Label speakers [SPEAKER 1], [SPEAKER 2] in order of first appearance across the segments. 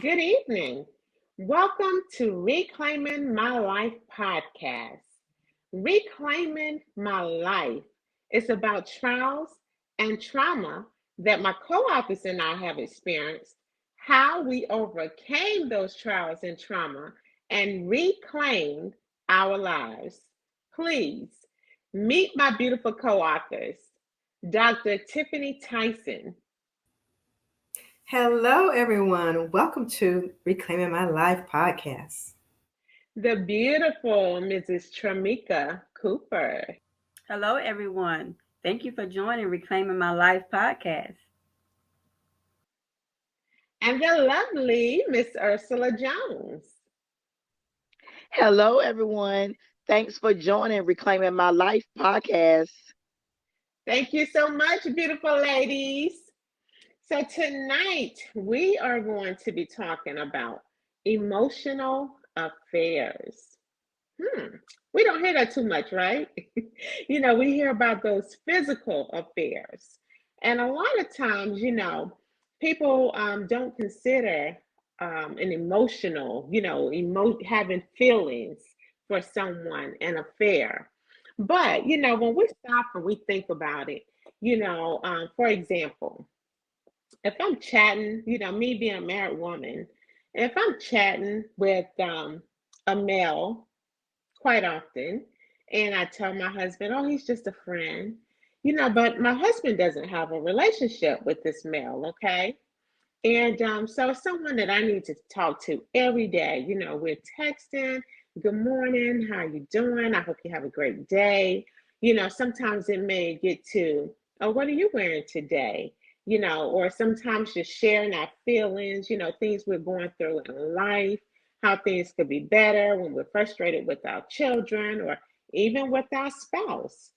[SPEAKER 1] Good evening. Welcome to Reclaiming My Life podcast. Reclaiming My Life is about trials and trauma that my co authors and I have experienced, how we overcame those trials and trauma and reclaimed our lives. Please meet my beautiful co authors, Dr. Tiffany Tyson.
[SPEAKER 2] Hello, everyone. Welcome to Reclaiming My Life podcast.
[SPEAKER 1] The beautiful Mrs. Tramika Cooper.
[SPEAKER 3] Hello, everyone. Thank you for joining Reclaiming My Life podcast.
[SPEAKER 1] And the lovely Miss Ursula Jones.
[SPEAKER 4] Hello, everyone. Thanks for joining Reclaiming My Life podcast.
[SPEAKER 1] Thank you so much, beautiful ladies. So, tonight we are going to be talking about emotional affairs. We don't hear that too much, right? We hear about those physical affairs. And a lot of times, people don't consider an emotional, having feelings for someone, an affair. But, when we stop and we think about it, for example, if I'm chatting, me being a married woman, if I'm chatting with a male quite often. And I tell my husband, oh, he's just a friend. But my husband doesn't have a relationship with this male, okay? And so it's someone that I need to talk to every day. We're texting, good morning, how you doing? I hope you have a great day. Sometimes it may get to, oh, what are you wearing today? Or sometimes just sharing our feelings, things we're going through in life, how things could be better when we're frustrated with our children or even with our spouse.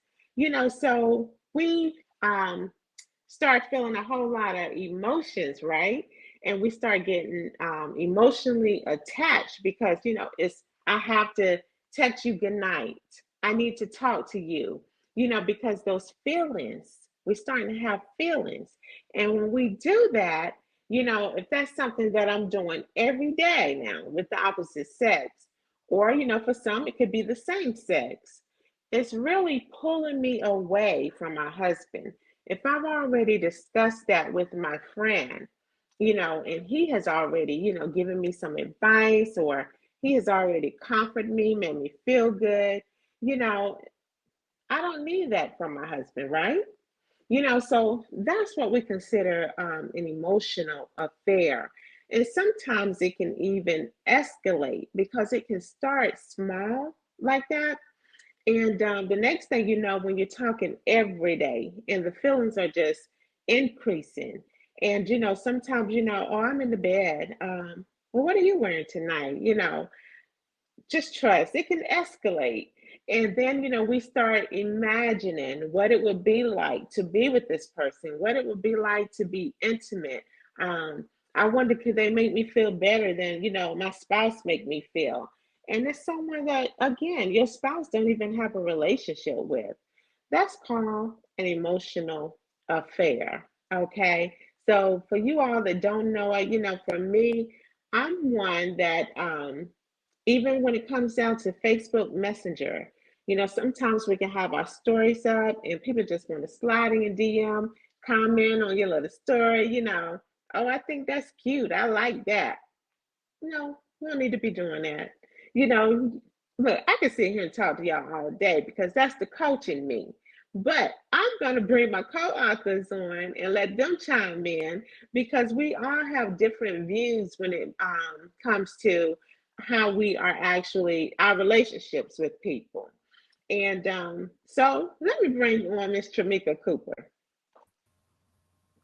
[SPEAKER 1] So we start feeling a whole lot of emotions, right? And we start getting emotionally attached because it's I have to text you good night. I need to talk to you, because those feelings, we're starting to have feelings. And when we do that, if that's something that I'm doing every day now with the opposite sex, or for some it could be the same sex, it's really pulling me away from my husband. If I've already discussed that with my friend, and he has already, given me some advice, or he has already comforted me, made me feel good, you know, I don't need that from my husband, right? So that's what we consider an emotional affair. And sometimes it can even escalate because it can start small like that, and the next thing you know, when you're talking every day and the feelings are just increasing, and sometimes, oh, I'm in the bed. Well, what are you wearing tonight? Just trust. It can escalate. And then, we start imagining what it would be like to be with this person, what it would be like to be intimate. I wonder, could they make me feel better than, my spouse make me feel? And it's someone that, again, your spouse don't even have a relationship with. That's called an emotional affair. Okay. So for you all that don't know it, for me, I'm one that even when it comes down to Facebook Messenger, sometimes we can have our stories up and people just want to slide in your DM, comment on your little story, oh, I think that's cute. I like that. No, we don't need to be doing that. You know, Look, I can sit here and talk to y'all all day because that's the coach in me. But I'm going to bring my co authors on and let them chime in because we all have different views when it comes to how we are actually, our relationships with people. And so let me bring on Miss Tramika Cooper.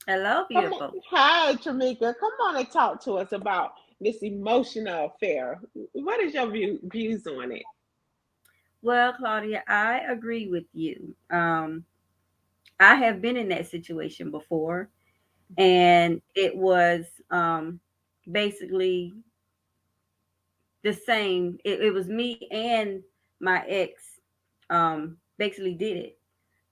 [SPEAKER 3] Hello,
[SPEAKER 1] Come on.
[SPEAKER 3] beautiful.
[SPEAKER 1] Hi, Tramika. Come on and talk to us about this emotional affair. What is your views on it?
[SPEAKER 3] Well, Claudia, I agree with you. I have been in that situation before, and it was basically the same. It was me and my ex basically did it.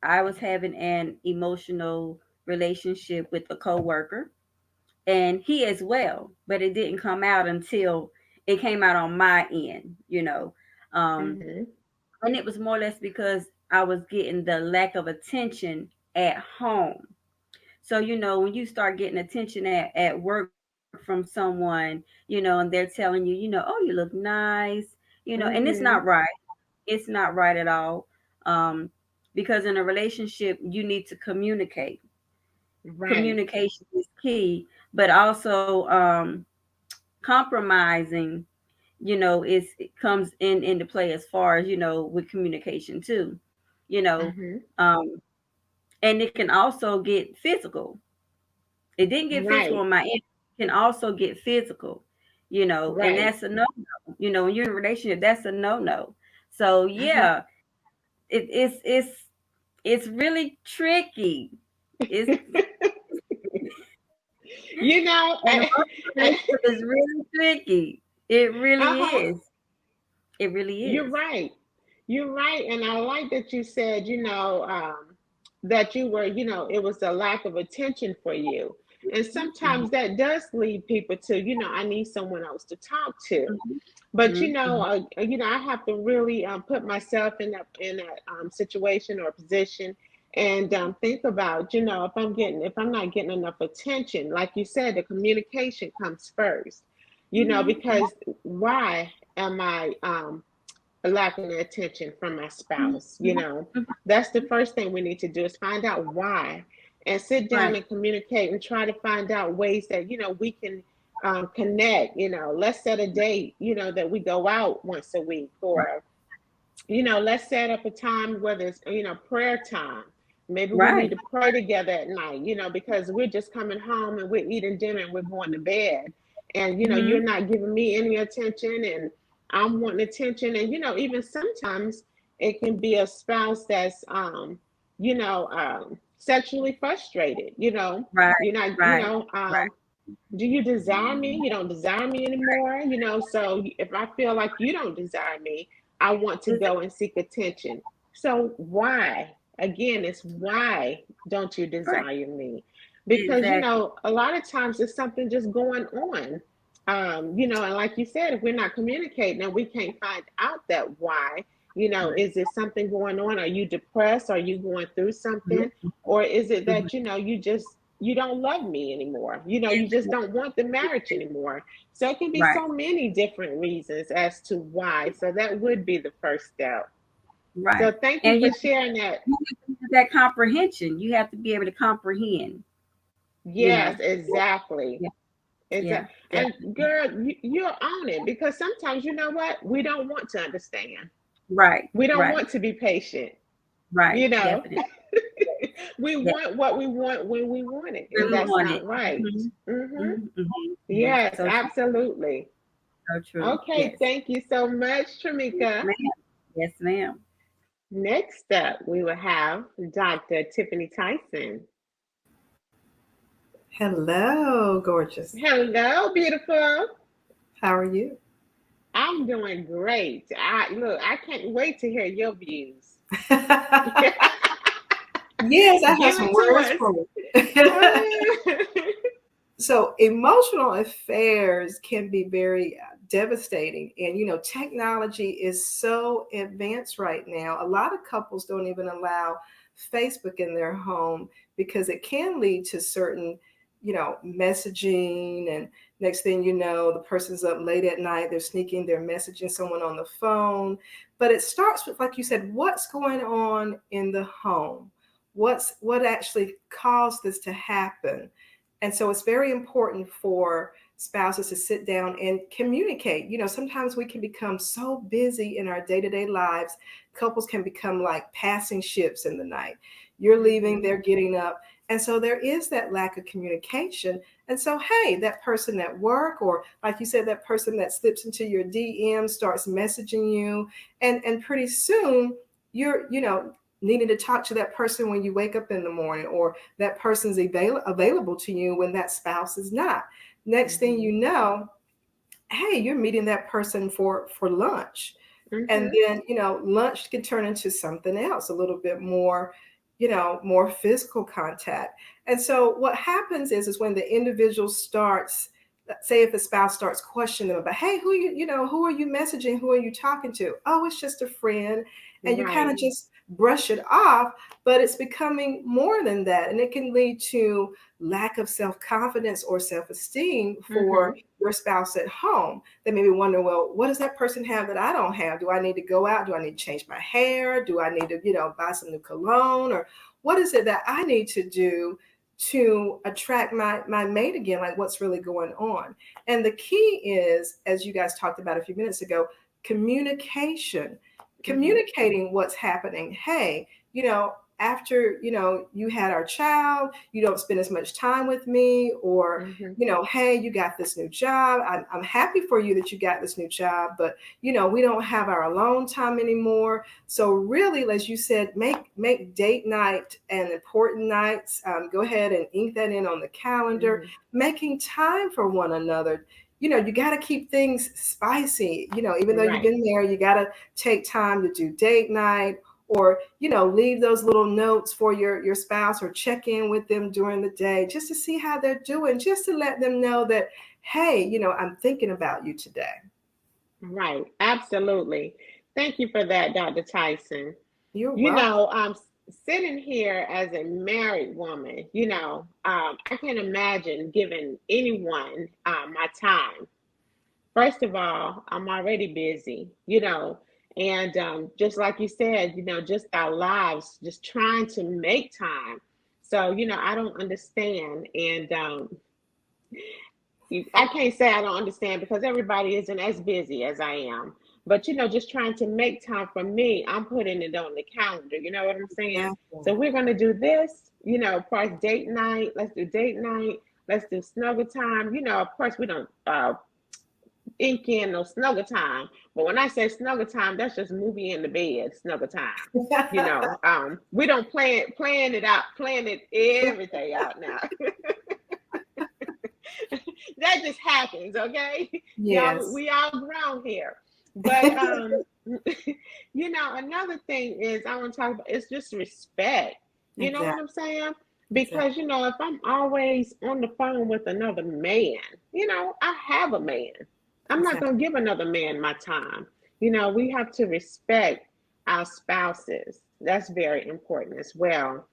[SPEAKER 3] I was having an emotional relationship with a coworker, and he as well, but it didn't come out until it came out on my end, um,
[SPEAKER 1] Mm-hmm.
[SPEAKER 3] and it was more or less because I was getting the lack of attention at home. So, when you start getting attention at work from someone, and they're telling you, oh, you look nice, and it's not
[SPEAKER 1] Mm-hmm.
[SPEAKER 3] right. It's not right at all. Um, because in a relationship, you need to communicate.
[SPEAKER 1] Right.
[SPEAKER 3] Communication is key, but also compromising, it comes into play as far as, with communication too, you know,
[SPEAKER 1] Mm-hmm.
[SPEAKER 3] um, and it can also get physical. It didn't get physical
[SPEAKER 1] Right.
[SPEAKER 3] on my end. It can also get physical, and
[SPEAKER 1] Right.
[SPEAKER 3] that's a no-no. When you're in a relationship, that's a no-no. So
[SPEAKER 1] Uh-huh.
[SPEAKER 3] yeah, it's really tricky. It's
[SPEAKER 1] You know,
[SPEAKER 3] and relationship is really tricky. It really
[SPEAKER 1] uh-huh.
[SPEAKER 3] is. It really
[SPEAKER 1] You're
[SPEAKER 3] is.
[SPEAKER 1] right. You're right. And I like that you said, that you were, it was a lack of attention for you. And
[SPEAKER 3] Mhm,
[SPEAKER 1] sometimes that does lead people to, I need someone else to talk to.
[SPEAKER 3] mhm,
[SPEAKER 1] But
[SPEAKER 3] mhm, mhm.
[SPEAKER 1] I have to really put myself in that situation or position and think about, if I'm not getting enough attention, like you said, the communication comes first.
[SPEAKER 3] Mhm,
[SPEAKER 1] Because why am I lacking attention from my
[SPEAKER 3] mhm,
[SPEAKER 1] spouse?
[SPEAKER 3] mhm, mhm.
[SPEAKER 1] That's the first thing we need to do is find out why, and sit down
[SPEAKER 3] Right.
[SPEAKER 1] and communicate and try to find out ways that we can connect. Let's set a date. That we go out once a week,
[SPEAKER 3] Right.
[SPEAKER 1] or let's set up a time, whether it's prayer time. Maybe we need
[SPEAKER 3] Right.
[SPEAKER 1] to pray together at night. Because we're just coming home and we're eating dinner and we're going to bed, and you're
[SPEAKER 3] Mhm.
[SPEAKER 1] not giving me any attention, and I'm wanting attention. And even sometimes it can be a spouse that's sexually frustrated.
[SPEAKER 3] Right.
[SPEAKER 1] You're not,
[SPEAKER 3] Right. Right.
[SPEAKER 1] do you desire me? You don't desire me anymore. So if I feel like you don't desire me, I want to
[SPEAKER 3] Exa-
[SPEAKER 1] go and seek attention. So why? Again, it's why don't you
[SPEAKER 3] Right.
[SPEAKER 1] desire me? Because
[SPEAKER 3] Exactly.
[SPEAKER 1] a lot of times there's something just going on. And like you said, if we're not communicating and we can't find out that why,
[SPEAKER 3] Right.
[SPEAKER 1] is there something going on? Are you depressed? Are you going through
[SPEAKER 3] Mhm,
[SPEAKER 1] something? Or is it
[SPEAKER 3] mhm.
[SPEAKER 1] that, you don't love me anymore? You just
[SPEAKER 3] Exactly.
[SPEAKER 1] don't want the marriage anymore. So it can be
[SPEAKER 3] Right.
[SPEAKER 1] so many different reasons as to why. So that would be the first step. So
[SPEAKER 3] Right.
[SPEAKER 1] thank you
[SPEAKER 3] And
[SPEAKER 1] for sharing that.
[SPEAKER 3] you have to have that comprehension. You have to be able to comprehend, you
[SPEAKER 1] Yes,
[SPEAKER 3] know.
[SPEAKER 1] exactly.
[SPEAKER 3] Yeah. Yeah.
[SPEAKER 1] Exactly. And
[SPEAKER 3] Definitely.
[SPEAKER 1] girl, you're on it, because sometimes, you know what? We don't want to understand.
[SPEAKER 3] Right.
[SPEAKER 1] We don't
[SPEAKER 3] Right.
[SPEAKER 1] want to be patient.
[SPEAKER 3] Right.
[SPEAKER 1] You know,
[SPEAKER 3] Definitely.
[SPEAKER 1] we
[SPEAKER 3] Yeah.
[SPEAKER 1] want what we want when we want it, and
[SPEAKER 3] Really
[SPEAKER 1] that's
[SPEAKER 3] want it.
[SPEAKER 1] not right.
[SPEAKER 3] Mhm,
[SPEAKER 1] Hmm.
[SPEAKER 3] mhm, mhm, mhm.
[SPEAKER 1] Yes,
[SPEAKER 3] So true.
[SPEAKER 1] absolutely.
[SPEAKER 3] So true.
[SPEAKER 1] Okay,
[SPEAKER 3] Yes.
[SPEAKER 1] thank you so much,
[SPEAKER 3] Yes,
[SPEAKER 1] Tramika.
[SPEAKER 3] ma'am. Yes, ma'am.
[SPEAKER 1] Next up, we will have Dr. Tiffany Tyson.
[SPEAKER 2] Hello, gorgeous.
[SPEAKER 1] Hello, beautiful.
[SPEAKER 2] How are you?
[SPEAKER 1] I'm doing great. I can't wait to hear your views.
[SPEAKER 2] Yes,
[SPEAKER 1] Give
[SPEAKER 2] I have some
[SPEAKER 1] it
[SPEAKER 2] words
[SPEAKER 1] to
[SPEAKER 2] for you.
[SPEAKER 1] us.
[SPEAKER 2] So, emotional affairs can be very devastating. And, technology is so advanced right now. A lot of couples don't even allow Facebook in their home because it can lead to certain, messaging. And next thing you know, the person's up late at night, they're messaging someone on the phone. But it starts with, like you said, what's going on in the home? What actually caused this to happen? And so it's very important for spouses to sit down and communicate. Sometimes we can become so busy in our day to day lives. Couples can become like passing ships in the night. You're leaving,
[SPEAKER 1] Hmm.
[SPEAKER 2] they're getting up. And so there is that lack of communication. And so, hey, that person at work, or like you said, that person that slips into your DM starts messaging you. And pretty soon you're, needing to talk to that person when you wake up in the morning, or that person's available to you when that spouse is not. Next thing you
[SPEAKER 1] Hmm.
[SPEAKER 2] know, hey, you're meeting that person for lunch. And
[SPEAKER 1] Hmm.
[SPEAKER 2] then, lunch can turn into something else, a little bit more, more physical contact. And so what happens is when the individual starts, let's say if the spouse starts questioning them about, hey, who are you messaging? Who are you talking to? Oh, it's just a friend. And you kind of
[SPEAKER 1] Right.
[SPEAKER 2] just brush it off, but it's becoming more than that. And it can lead to lack of self-confidence or self-esteem for
[SPEAKER 1] Mm-hmm.
[SPEAKER 2] your spouse at home. They may be wondering, well, what does that person have that I don't have? Do I need to go out? Do I need to change my hair? Do I need to, buy some new cologne? Or what is it that I need to do to attract my mate again? Like, what's really going on? And the key is, as you guys talked about a few minutes ago, communication.
[SPEAKER 1] Mm-hmm.
[SPEAKER 2] Communicating what's happening. Hey, after you had our child, you don't spend as much time with me. Or
[SPEAKER 1] Mm-hmm.
[SPEAKER 2] hey, you got this new job. I'm happy for you that you got this new job, but we don't have our alone time anymore. So really, as you said, make date night and important nights. Go ahead and ink that in on the calendar.
[SPEAKER 1] Mm-hmm.
[SPEAKER 2] Making time for one another. You got to keep things spicy. Even though you've
[SPEAKER 1] Right.
[SPEAKER 2] been there, you got to take time to do date night, or leave those little notes for your spouse, or check in with them during the day just to see how they're doing, just to let them know that, hey, I'm thinking about you today.
[SPEAKER 1] Right. Absolutely. Thank you for that, Dr. Tyson.
[SPEAKER 2] You're
[SPEAKER 1] You
[SPEAKER 2] welcome.
[SPEAKER 1] know, sitting here as a married woman, I can't imagine giving anyone my time. First of all, I'm already busy, and just like you said, just our lives, just trying to make time. So, I don't understand. And I can't say I don't understand because everybody isn't as busy as I am. But just trying to make time for me, I'm putting it on the calendar. You know what I'm saying?
[SPEAKER 2] Exactly.
[SPEAKER 1] So we're gonna do this. Of course, date night. Let's do date night. Let's do snuggle time. Of course, we don't ink in no snuggle time. But when I say snuggle time, that's just movie in the bed snuggle time. We don't plan it everything out now. That just happens, okay? Y'all,
[SPEAKER 2] Yes,
[SPEAKER 1] we all grown here. But another thing is I want to talk about it's just respect. You know what
[SPEAKER 2] exactly,
[SPEAKER 1] I'm saying?
[SPEAKER 2] exactly,
[SPEAKER 1] Because if I'm always on the phone with another man, I have a man. I'm not
[SPEAKER 2] exactly.
[SPEAKER 1] gonna give another man my time. We have to respect our spouses. That's very important as well.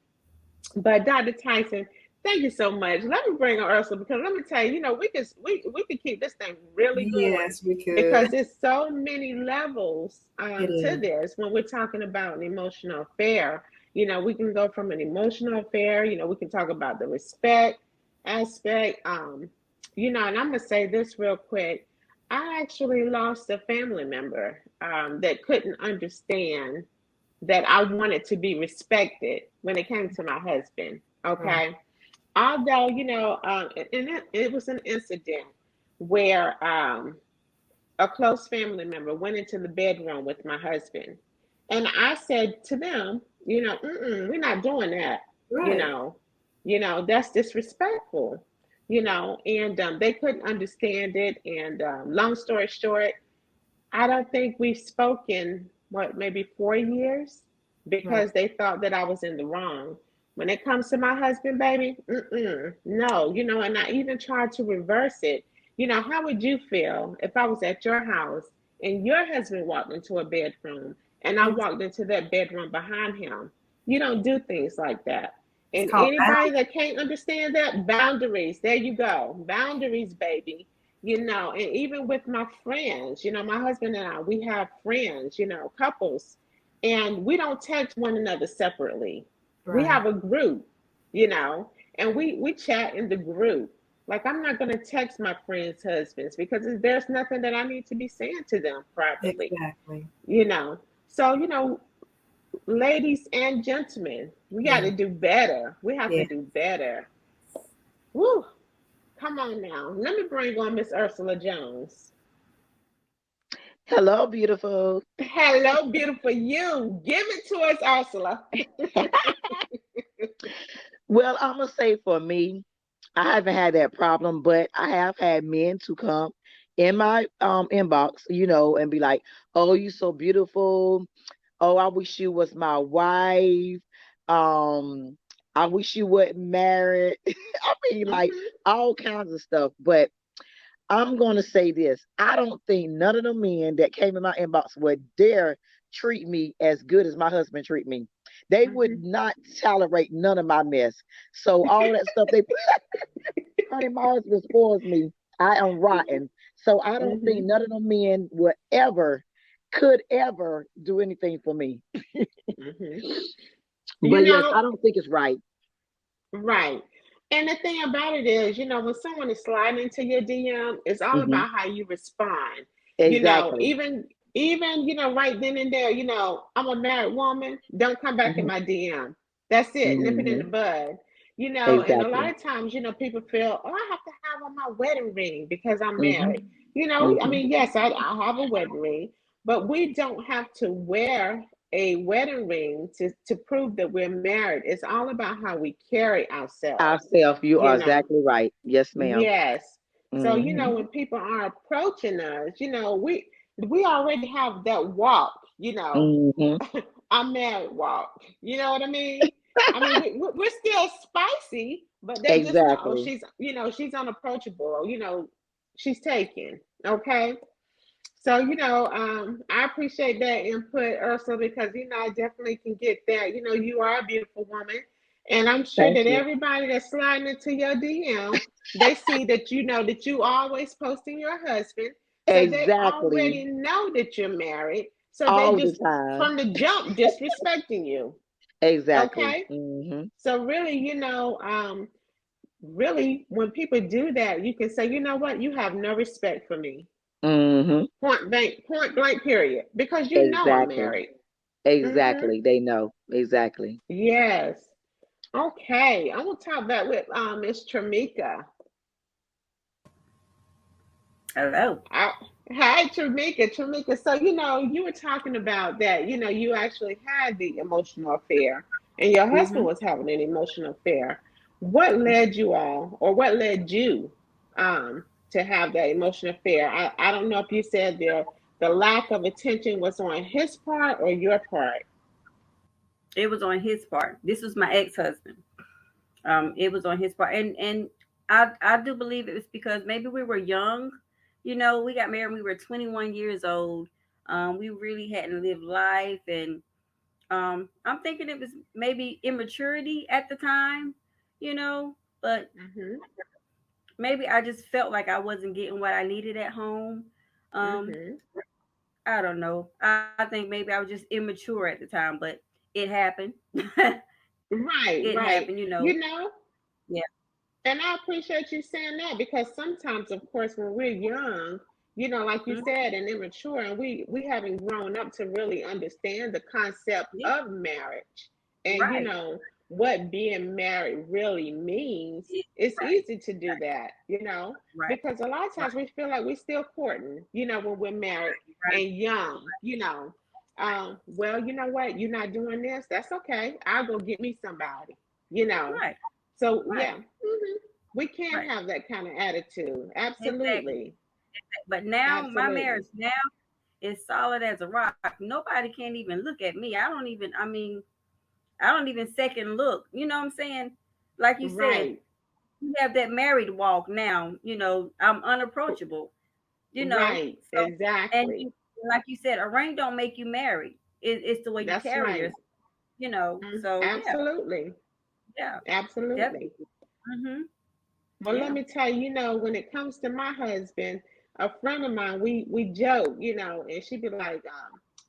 [SPEAKER 1] But Dr. Tyson, thank you so much. Let me bring on Ursula because let me tell you, we could keep this thing really going
[SPEAKER 2] Yes, we could.
[SPEAKER 1] because there's so many levels
[SPEAKER 2] It
[SPEAKER 1] to
[SPEAKER 2] is.
[SPEAKER 1] this when we're talking about an emotional affair. We can go from an emotional affair. We can talk about the respect aspect. And I'm gonna say this real quick. I actually lost a family member that couldn't understand that I wanted to be respected when it came to my husband.
[SPEAKER 2] Right,
[SPEAKER 1] Okay. Although, and it was an incident where a close family member went into the bedroom with my husband. And I said to them, we're not doing that. You
[SPEAKER 2] right,
[SPEAKER 1] know, that's disrespectful, and they couldn't understand it. And long story short, I don't think we've spoken, what, maybe 4 years
[SPEAKER 2] right.
[SPEAKER 1] because they thought that I was in the wrong. When it comes to my husband, baby, no, and I even tried to reverse it. How would you feel if I was at your house and your husband walked into a bedroom and I
[SPEAKER 2] It's,
[SPEAKER 1] walked into that bedroom behind him? You don't do things like that.
[SPEAKER 2] it's
[SPEAKER 1] And
[SPEAKER 2] called
[SPEAKER 1] anybody that can't understand that, boundaries, there you go. Boundaries, baby. And even with my friends, my husband and I, we have friends, couples, and we don't text one another separately. We
[SPEAKER 2] right.
[SPEAKER 1] have a group, and we chat in the group. Like I'm not gonna text my friends' husbands because there's nothing that I need to be saying to them privately,
[SPEAKER 2] Exactly.
[SPEAKER 1] you know. So, ladies and gentlemen, we got
[SPEAKER 2] Yeah,
[SPEAKER 1] to do better. We have to
[SPEAKER 2] yeah.
[SPEAKER 1] do better. Woo! Come on now. Let me bring on Miss Ursula Jones.
[SPEAKER 4] Hello, beautiful.
[SPEAKER 1] Hello, beautiful you. Give it to us, Ursula.
[SPEAKER 4] Well, I'm gonna say for me, I haven't had that problem, but I have had men to come in my inbox, and be like, "Oh, you so beautiful. Oh, I wish you was my wife. I wish you wasn't married. I mean, like
[SPEAKER 1] Mhm.
[SPEAKER 4] all kinds of stuff. But I'm gonna say this. I don't think none of the men that came in my inbox would dare treat me as good as my husband treat me. They would
[SPEAKER 1] Mhm.
[SPEAKER 4] not tolerate none of my mess. So all that stuff they honey, my husband spoils me. I am rotten. So I don't think
[SPEAKER 1] Mhm.
[SPEAKER 4] none of the men would ever, could ever do anything for me.
[SPEAKER 1] Mhm. You
[SPEAKER 4] But yes,
[SPEAKER 1] know,
[SPEAKER 4] I don't think it's right.
[SPEAKER 1] right. And the thing about it is, when someone is sliding into your DM, it's all
[SPEAKER 4] Hmm.
[SPEAKER 1] about how you respond.
[SPEAKER 4] Exactly.
[SPEAKER 1] Even, right then and there, I'm a married woman, don't come back in
[SPEAKER 4] Hmm.
[SPEAKER 1] my DM. That's it, nip it in the
[SPEAKER 4] Hmm.
[SPEAKER 1] bud. And a lot
[SPEAKER 4] Exactly.
[SPEAKER 1] of times, people feel, oh, I have to have on my wedding ring because I'm
[SPEAKER 4] Hmm.
[SPEAKER 1] married. I
[SPEAKER 4] Hmm.
[SPEAKER 1] mean, yes, I have a wedding ring, but we don't have to wear a wedding ring to prove that we're married. It's all about how we carry ourselves,
[SPEAKER 4] Ourself, you
[SPEAKER 1] you
[SPEAKER 4] are
[SPEAKER 1] know.
[SPEAKER 4] exactly right. Yes, ma'am.
[SPEAKER 1] Yes. So,
[SPEAKER 4] Hmm.
[SPEAKER 1] when people are approaching us, we already have that walk,
[SPEAKER 4] Hmm.
[SPEAKER 1] I'm married walk. You know what I mean? I mean, we're still spicy, but they just know, oh,
[SPEAKER 4] Exactly.
[SPEAKER 1] she's unapproachable, or, she's taken. Okay. So, I appreciate that input, Ursula, because, I definitely can get that. You are a beautiful woman. And I'm sure
[SPEAKER 4] Thank
[SPEAKER 1] that
[SPEAKER 4] you.
[SPEAKER 1] everybody that's sliding into your DM, they see that that you always posting your husband. So they
[SPEAKER 4] Exactly.
[SPEAKER 1] already know that you're married. So they
[SPEAKER 4] All the
[SPEAKER 1] just,
[SPEAKER 4] time.
[SPEAKER 1] from the jump, disrespecting you.
[SPEAKER 4] Exactly.
[SPEAKER 1] Okay.
[SPEAKER 4] Hmm.
[SPEAKER 1] So really, really, when people do that, you can say, you know what, you have no respect for me.
[SPEAKER 4] Hmm.
[SPEAKER 1] Point blank, period. Because I'm
[SPEAKER 4] Exactly.
[SPEAKER 1] married. Mm-hmm.
[SPEAKER 4] Exactly. They know. Exactly.
[SPEAKER 1] Yes. Okay. I'm gonna talk back with Miss Tramika.
[SPEAKER 3] Hello.
[SPEAKER 1] I, Hi, Tramika. Tramika. So you were talking about that. You actually had the emotional affair, and your husband
[SPEAKER 3] Mm-hmm.
[SPEAKER 1] was having an emotional affair. What led you all, or what led you, to have that emotional affair? I don't know if you said the lack of attention was on his part or your part.
[SPEAKER 3] It was on his part. This was my ex-husband. It was on his part, and I do believe it was because maybe we were young. We got married when we were 21 years old. We really hadn't lived life, and I'm thinking it was maybe immaturity at the time. But
[SPEAKER 1] Mm-hmm.
[SPEAKER 3] maybe I just felt like I wasn't getting what I needed at home. Um,
[SPEAKER 1] Mm-hmm.
[SPEAKER 3] I don't know. I think maybe I was just immature at the time, but it happened.
[SPEAKER 1] Right,
[SPEAKER 3] It
[SPEAKER 1] right.
[SPEAKER 3] happened.
[SPEAKER 1] You know,
[SPEAKER 3] Yeah.
[SPEAKER 1] and I appreciate you saying that, because sometimes, of course, when we're young, like you
[SPEAKER 3] Mhm.
[SPEAKER 1] said, and immature, and we haven't grown up to really understand the concept
[SPEAKER 3] Yeah.
[SPEAKER 1] of marriage, and
[SPEAKER 3] Right.
[SPEAKER 1] what being married really means.
[SPEAKER 3] Yeah.
[SPEAKER 1] It's
[SPEAKER 3] Right.
[SPEAKER 1] easy to do that,
[SPEAKER 3] Right.
[SPEAKER 1] because a lot of
[SPEAKER 3] Right.
[SPEAKER 1] times we feel like we're still courting, when we're married
[SPEAKER 3] Right.
[SPEAKER 1] and young. Well, you know what? You're not doing this. That's okay. I'll go get me somebody, you know.
[SPEAKER 3] Right.
[SPEAKER 1] So
[SPEAKER 3] Right.
[SPEAKER 1] yeah, we can
[SPEAKER 3] Right.
[SPEAKER 1] have that kind of attitude.
[SPEAKER 3] Exactly.
[SPEAKER 1] Absolutely,
[SPEAKER 3] But now my
[SPEAKER 1] absolutely.
[SPEAKER 3] marriage now is solid as a rock. Nobody can't even look at me. I don't even second look. You know what I'm saying? Like you said,
[SPEAKER 1] Right,
[SPEAKER 3] you have that married walk now. I'm unapproachable.
[SPEAKER 1] right,
[SPEAKER 3] So and
[SPEAKER 1] exactly.
[SPEAKER 3] like you said, a ring don't make you married. It's the way you
[SPEAKER 1] That's
[SPEAKER 3] carry
[SPEAKER 1] right.
[SPEAKER 3] yourself. So yeah,
[SPEAKER 1] Absolutely,
[SPEAKER 3] yeah,
[SPEAKER 1] absolutely.
[SPEAKER 3] definitely. Mhm.
[SPEAKER 1] Well, let
[SPEAKER 3] Yeah.
[SPEAKER 1] me tell you, when it comes to my husband, a friend of mine, we joke, and she'd be like,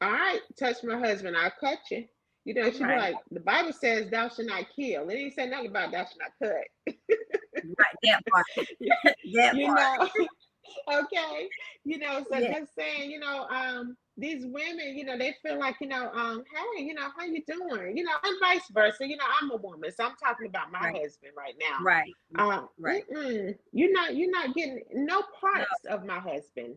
[SPEAKER 1] "All right, touch my husband, I'll cut you." She'd be
[SPEAKER 3] Right.
[SPEAKER 1] like, "The Bible says thou shalt not kill. It ain't say nothing about thou shalt not cut."
[SPEAKER 3] Right. That part. That
[SPEAKER 1] you
[SPEAKER 3] part.
[SPEAKER 1] know, okay, so
[SPEAKER 3] Yeah.
[SPEAKER 1] just saying, these women, they feel like, hey, how you doing, and vice versa. I'm a woman, so I'm talking about my
[SPEAKER 3] Right.
[SPEAKER 1] husband right now.
[SPEAKER 3] Right. Right.
[SPEAKER 1] You're not getting no
[SPEAKER 3] No,
[SPEAKER 1] parts of my husband,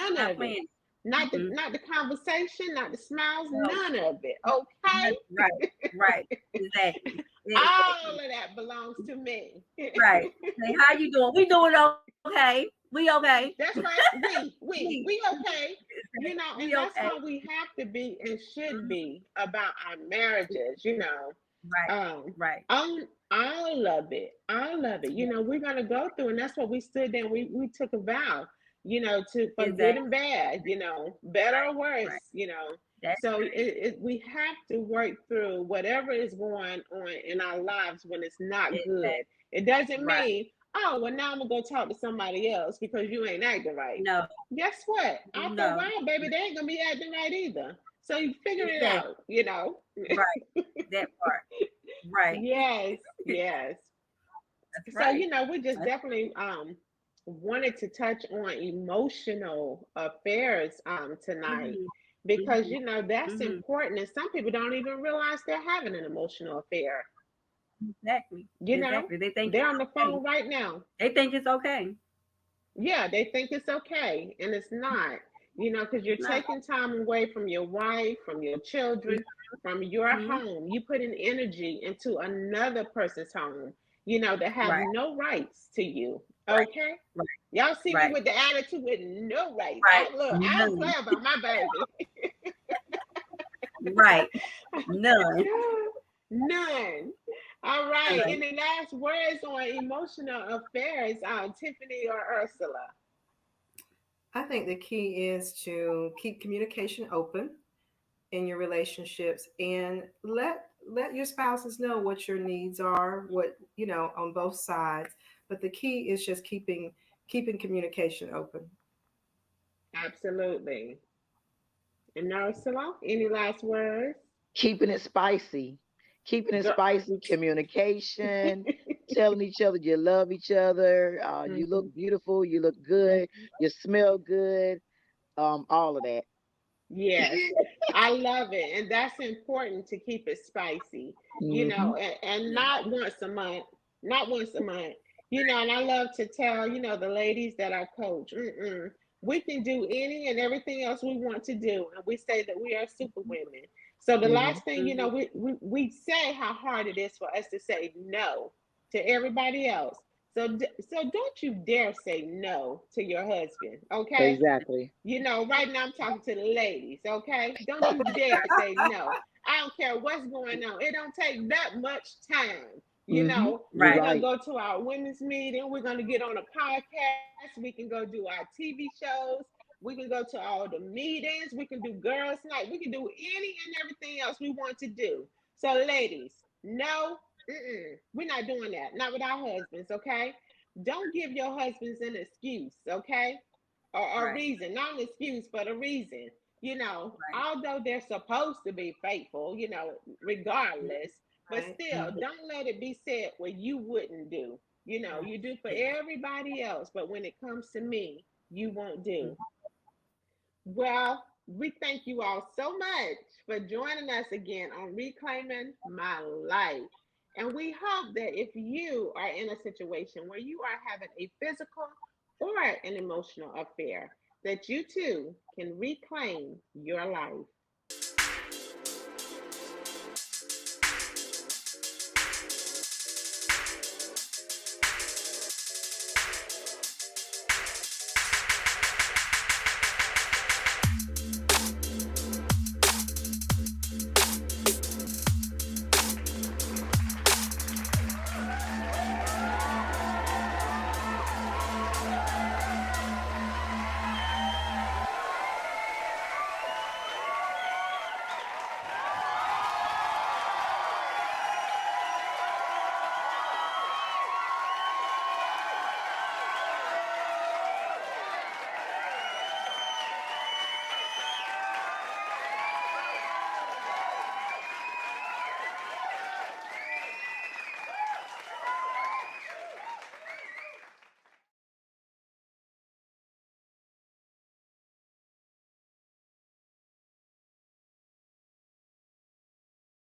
[SPEAKER 3] I'm
[SPEAKER 1] none
[SPEAKER 3] not
[SPEAKER 1] of it.
[SPEAKER 3] playing.
[SPEAKER 1] Not the
[SPEAKER 3] Mm-mm.
[SPEAKER 1] not the conversation, not the smiles,
[SPEAKER 3] No.
[SPEAKER 1] none of it. Okay,
[SPEAKER 3] Right. Right. Exactly.
[SPEAKER 1] all
[SPEAKER 3] Exactly.
[SPEAKER 1] of that belongs to me.
[SPEAKER 3] Right. Say, how you doing? We doing okay. We okay.
[SPEAKER 1] That's right. We
[SPEAKER 3] We.
[SPEAKER 1] we we okay.
[SPEAKER 3] We
[SPEAKER 1] And that's
[SPEAKER 3] okay.
[SPEAKER 1] how we have to be and should
[SPEAKER 3] Mhm.
[SPEAKER 1] be about our marriages.
[SPEAKER 3] Right.
[SPEAKER 1] um
[SPEAKER 3] Right.
[SPEAKER 1] on all of it, all of it. We're gonna go through, and that's what we stood there and we took a vow, to for good
[SPEAKER 3] Exactly.
[SPEAKER 1] and bad, better or
[SPEAKER 3] Right. Right.
[SPEAKER 1] worse.
[SPEAKER 3] That's
[SPEAKER 1] So
[SPEAKER 3] right.
[SPEAKER 1] we have to work through whatever is going on in our lives when it's not
[SPEAKER 3] Exactly.
[SPEAKER 1] good. It doesn't
[SPEAKER 3] Right.
[SPEAKER 1] mean, oh, well, now I'm gonna go talk to somebody else because you ain't acting right.
[SPEAKER 3] No.
[SPEAKER 1] Guess what? After a
[SPEAKER 3] No.
[SPEAKER 1] while, baby, they ain't gonna be acting right either. So you figure it
[SPEAKER 3] Exactly.
[SPEAKER 1] out.
[SPEAKER 3] Right. That part. Right.
[SPEAKER 1] Yes, yes.
[SPEAKER 3] That's
[SPEAKER 1] So,
[SPEAKER 3] right.
[SPEAKER 1] we just
[SPEAKER 3] That's,
[SPEAKER 1] definitely wanted to touch on emotional affairs tonight
[SPEAKER 3] mhm.
[SPEAKER 1] because
[SPEAKER 3] Mhm.
[SPEAKER 1] that's
[SPEAKER 3] Mhm.
[SPEAKER 1] important, and some people don't even realize they're having an emotional affair.
[SPEAKER 3] Exactly.
[SPEAKER 1] You know,
[SPEAKER 3] Exactly. They think
[SPEAKER 1] they're
[SPEAKER 3] it's
[SPEAKER 1] on the
[SPEAKER 3] okay.
[SPEAKER 1] phone right now.
[SPEAKER 3] They think it's okay.
[SPEAKER 1] Yeah, they think it's okay, and it's not. Because you're
[SPEAKER 3] It's not.
[SPEAKER 1] taking time away from your wife, from your children, from your
[SPEAKER 3] Mhm.
[SPEAKER 1] home. You put in energy into another person's home, that have
[SPEAKER 3] Right.
[SPEAKER 1] no rights to you.
[SPEAKER 3] Right.
[SPEAKER 1] Okay?
[SPEAKER 3] Right.
[SPEAKER 1] Y'all see me
[SPEAKER 3] Right.
[SPEAKER 1] with the attitude with no rights.
[SPEAKER 3] Right.
[SPEAKER 1] I don't play
[SPEAKER 3] None.
[SPEAKER 1] about my baby.
[SPEAKER 3] Right. None.
[SPEAKER 1] None. All right.
[SPEAKER 3] None.
[SPEAKER 1] Any last words on emotional affairs, Tiffany or Ursula?
[SPEAKER 2] I think the key is to keep communication open in your relationships and let your spouses know what your needs are, what on both sides. But the key is just keeping communication open.
[SPEAKER 1] Absolutely. And Ursula, any last words?
[SPEAKER 4] Keeping it spicy, keeping it
[SPEAKER 1] Girl.
[SPEAKER 4] spicy, communication, telling each other you love each other, you look
[SPEAKER 1] Mhm.
[SPEAKER 4] beautiful, you look good, you smell good, all of that.
[SPEAKER 1] Yes, I love it. And that's important to keep it spicy,
[SPEAKER 4] Hmm.
[SPEAKER 1] and
[SPEAKER 3] Yeah.
[SPEAKER 1] not once a month, not once a month, and I love to tell, the ladies that I coach, we can do any and everything else we want to do. And we say that we are super women. So the
[SPEAKER 4] Hmm.
[SPEAKER 1] last thing,
[SPEAKER 3] Mhm.
[SPEAKER 1] we say how hard it is for us to say no to everybody else. So don't you dare say no to your husband, okay?
[SPEAKER 4] Exactly.
[SPEAKER 1] Right now I'm talking to the ladies, okay? Don't you dare say no. I don't care what's going on. It don't take that much time.
[SPEAKER 4] Hmm. You're
[SPEAKER 1] We're
[SPEAKER 3] Right.
[SPEAKER 1] gonna
[SPEAKER 4] right.
[SPEAKER 1] go to our women's meeting. We're gonna get on a podcast. We can go do our TV shows. We can go to all the meetings. We can do girls' night. We can do any and everything else we want to do. So, ladies, no, we're not doing that. Not with our husbands, okay? Don't give your husbands an excuse, okay? Or a
[SPEAKER 3] Right.
[SPEAKER 1] reason, not an excuse, but a reason.
[SPEAKER 3] Right.
[SPEAKER 1] Although they're supposed to be faithful, regardless, but
[SPEAKER 2] Right.
[SPEAKER 1] still,
[SPEAKER 2] Mhm.
[SPEAKER 1] don't let it be said what you wouldn't do. You do for
[SPEAKER 3] Yeah.
[SPEAKER 1] everybody else, but when it comes to me, you won't do.
[SPEAKER 2] Mhm.
[SPEAKER 1] Well, we thank you all so much for joining us again on Reclaiming My Life. And we hope that if you are in a situation where you are having a physical or an emotional affair, that you too can reclaim your life.